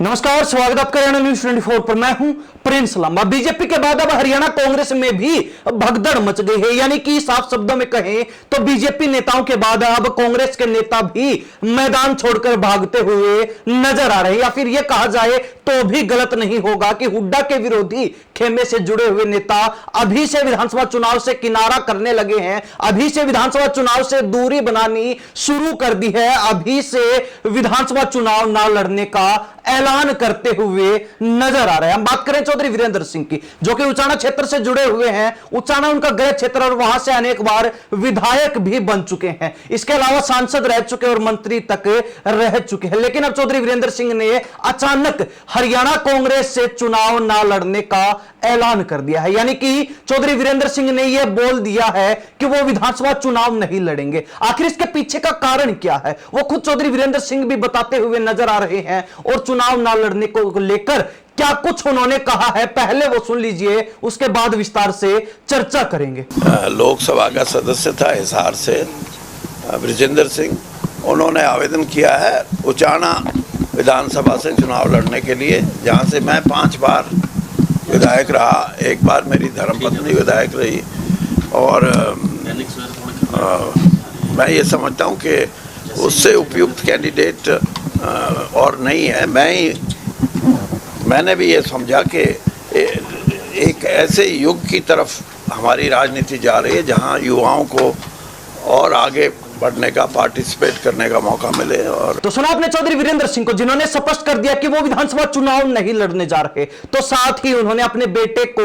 नमस्कार, स्वागत आपका हरियाणा न्यूज 24 पर। मैं हूं प्रिंस लांबा। बीजेपी के बाद अब हरियाणा कांग्रेस में भी भगदड़ मच गई है, यानी कि साफ शब्दों में कहें तो बीजेपी नेताओं के बाद अब कांग्रेस के नेता भी मैदान छोड़कर भागते हुए नजर आ रहे हैं, या फिर यह कहा जाए तो भी गलत नहीं होगा कि हुड्डा के विरोधी खेमे से जुड़े हुए नेता अभी से विधानसभा चुनाव से किनारा करने लगे हैं, अभी से विधानसभा चुनाव से दूरी बनानी शुरू कर दी है, अभी से विधानसभा चुनाव ना लड़ने का ऐलान करते हुए नजर आ रहे हैं। हम बात करें चौधरी वीरेंद्र सिंह की, जो कि उचाना क्षेत्र से जुड़े हुए हैं। उचाना उनका गृह क्षेत्र और वहां से अनेक बार विधायक भी बन चुके हैं, इसके अलावा सांसद रह चुके और मंत्री तक रह चुके हैं। लेकिन अब चौधरी वीरेंद्र सिंह ने अचानक हरियाणा कांग्रेस से चुनाव ना लड़ने का ऐलान कर दिया है, यानी कि चौधरी वीरेंद्र सिंह ने यह बोल दिया है कि वो विधानसभा चुनाव नहीं लड़ेंगे। आखिर इसके पीछे का कारण क्या है, वो खुद चौधरी वीरेंद्र सिंह भी बताते हुए नजर आ रहे हैं, और चुनाव ना लड़ने को लेकर क्या कुछ उन्होंने कहा है, पहले वो सुन लीजिए, उसके बाद विस्तार से चर्चा करेंगे। लोकसभा का सदस्य था हिसार से ब्रिजेंद्र सिंह, उन्होंने आवेदन किया है उचाना विधानसभा से चुनाव लड़ने के लिए, जहां से मैं 5 बार विधायक रहा, एक बार मेरी धर्मपत्नी विधायक रही, और मैं ये समझता हूं कि उससे उपयुक्त कैंडिडेट और नहीं है। मैंने भी ये समझा कि एक ऐसे युग की तरफ हमारी राजनीति जा रही है जहां युवाओं को और आगे बढ़ने का, पार्टिसिपेट करने का मौका मिले। और तो सुना आपने चौधरी वीरेंद्र सिंह को, जिन्होंने स्पष्ट कर दिया कि वो विधानसभा चुनाव नहीं लड़ने जा रहे। तो साथ ही उन्होंने अपने बेटे को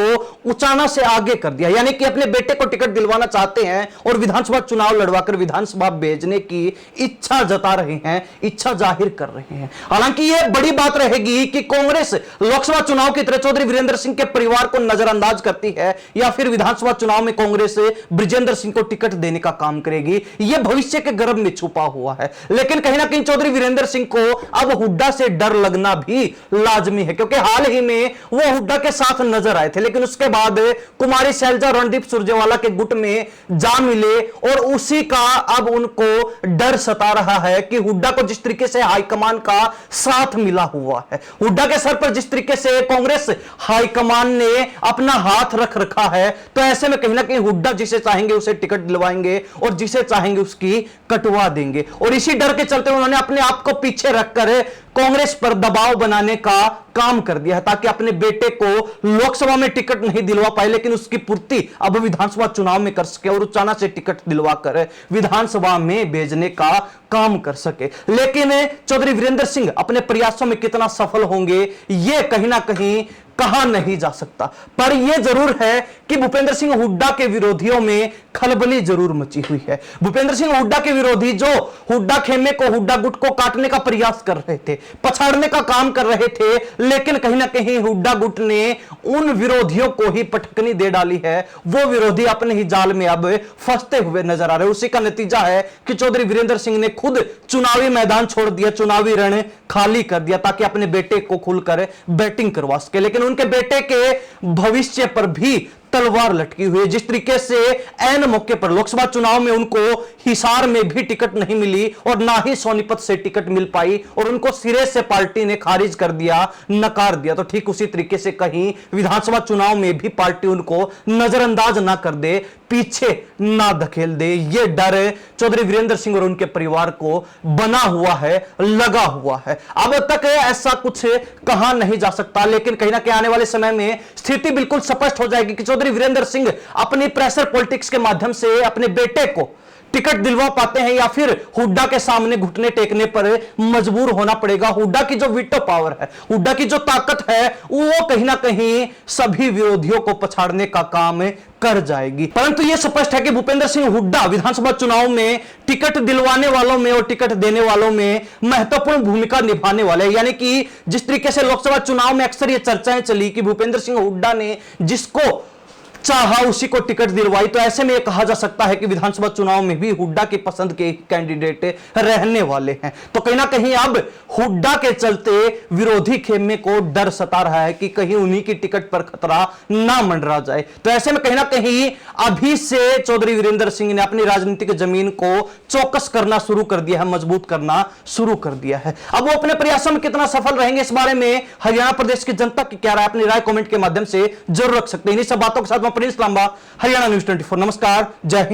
उचाना से आगे कर दिया, यानी कि अपने बेटे को टिकट दिलवाना चाहते हैं और विधानसभा चुनाव लड़वाकर विधानसभा भेजने की इच्छा जता रहे हैं, इच्छा जाहिर कर रहे हैं। हालांकि यह बड़ी बात रहेगी कि कांग्रेस लोकसभा चुनाव की तरह चौधरी वीरेंद्र सिंह के परिवार को नजरअंदाज करती है, या फिर विधानसभा चुनाव में कांग्रेस ब्रिजेंद्र सिंह को टिकट देने का काम करेगी, यह भविष्य के गर्भ में छुपा हुआ है। लेकिन कहीं ना कहीं चौधरी वीरेंद्र सिंह को अब हुड्डा से डर लगना भी लाजमी है, क्योंकि हाल ही में वो हुड्डा के साथ नजर आए थे, लेकिन उसके बाद कुमारी शैलजा रणदीप सुरजेवाला के गुट में जा मिले, और उसी का अब उनको डर सता रहा है कि हुड्डा को जिस तरीके से हाईकमान का साथ मिला हुआ है, हुड्डा के सर पर जिस तरीके से कांग्रेस हाईकमान ने अपना हाथ रख रखा है, तो ऐसे में कहीं ना कहीं हुड्डा जिसे चाहेंगे उसे टिकट दिलवाएंगे और जिसे चाहेंगे उसकी कटवा देंगे। और इसी डर के चलते उन्होंने अपने आप को पीछे रखकर कांग्रेस पर दबाव बनाने का काम कर दिया है, ताकि अपने बेटे को लोकसभा में टिकट नहीं दिलवा पाए, लेकिन उसकी पूर्ति अब विधानसभा चुनाव में कर सके और उचाना से टिकट दिलवाकर विधानसभा में भेजने का काम कर सके। लेकिन चौधरी वीरेंद्र सिंह अपने प्रयासों में कितना सफल होंगे, यह कहीं ना कहीं कहा नहीं जा सकता। पर यह जरूर है कि भूपेंद्र सिंह हुड्डा के विरोधियों में खलबली जरूर मची हुई है। भूपेंद्र सिंह हुड्डा के विरोधी, जो हुड्डा खेमे को, हुड्डा गुट को काटने का प्रयास कर रहे थे, पछाड़ने का काम कर रहे थे, लेकिन कहीं ना कहीं हुड्डा गुट ने उन विरोधियों को ही पटकनी दे डाली है। वो विरोधी अपने ही जाल में अब फंसते हुए नजर आ रहे हैं। उसी का नतीजा है कि चौधरी वीरेंद्र सिंह ने खुद चुनावी मैदान छोड़ दिया, चुनावी रण खाली कर दिया, ताकि अपने बेटे को खुलकर बैटिंग करवा सके। लेकिन उनके बेटे के भविष्य पर भी तलवार लटकी हुई है। जिस तरीके से ऐन मौके पर लोकसभा चुनाव में उनको हिसार में भी टिकट नहीं मिली और ना ही सोनीपत से टिकट मिल पाई, और उनको सिरे से पार्टी ने खारिज कर दिया, नकार दिया, तो ठीक उसी तरीके से कहीं विधानसभा चुनाव में भी पार्टी उनको नजरअंदाज ना कर दे, पीछे ना धकेल दे, यह डर चौधरी वीरेंद्र सिंह और उनके परिवार को बना हुआ है, लगा हुआ है। अब तक ऐसा कुछ कहा नहीं जा सकता, लेकिन कहीं ना कहीं आने वाले समय में स्थिति बिल्कुल स्पष्ट हो जाएगी कि चौधरी वीरेंद्र सिंह अपनी प्रेशर पॉलिटिक्स के माध्यम से अपने बेटे को टिकट दिलवा पाते हैं, या फिर हुड्डा के सामने घुटने टेकने पर मजबूर होना पड़ेगा। हुड्डा की जो वीटो पावर है, हुड्डा की जो ताकत है, वो कहीं ना कहीं सभी विरोधियों को पछाड़ने का काम कर जाएगी। परंतु यह स्पष्ट है कि भूपेंद्र सिंह हुड्डा विधानसभा चुनाव में टिकट दिलवाने वालों में और टिकट देने वालों में महत्वपूर्ण भूमिका निभाने वाले हैं। यानी कि जिस तरीके से लोकसभा चुनाव में अक्सर यह चर्चाएं चली कि भूपेंद्र सिंह हुड्डा ने जिसको चाहा उसी को टिकट दिलवाई। तो ऐसे में यह कहा जा सकता है कि विधानसभा चुनाव में भी हुड्डा की पसंद के कैंडिडेट रहने वाले हैं। तो कहीं ना कहीं अब हुड्डा के चलते विरोधी खेमे को डर सता रहा है कि कहीं उन्हीं की टिकट पर खतरा ना मंडरा जाए। तो ऐसे में कहीं ना कहीं अभी से चौधरी वीरेंद्र सिंह ने अपनी राजनीतिक जमीन को चौकस करना शुरू कर दिया है, मजबूत करना शुरू कर दिया है। अब वो अपने प्रयासों में कितना सफल रहेंगे, इस बारे में हरियाणा प्रदेश की जनता की क्या राय, अपनी राय कमेंट के माध्यम से जरूर रख सकते हैं। इन सब बातों के साथ मैं प्रिंस लांबा, हरियाणा न्यूज़ 24। नमस्कार, जय हिंद।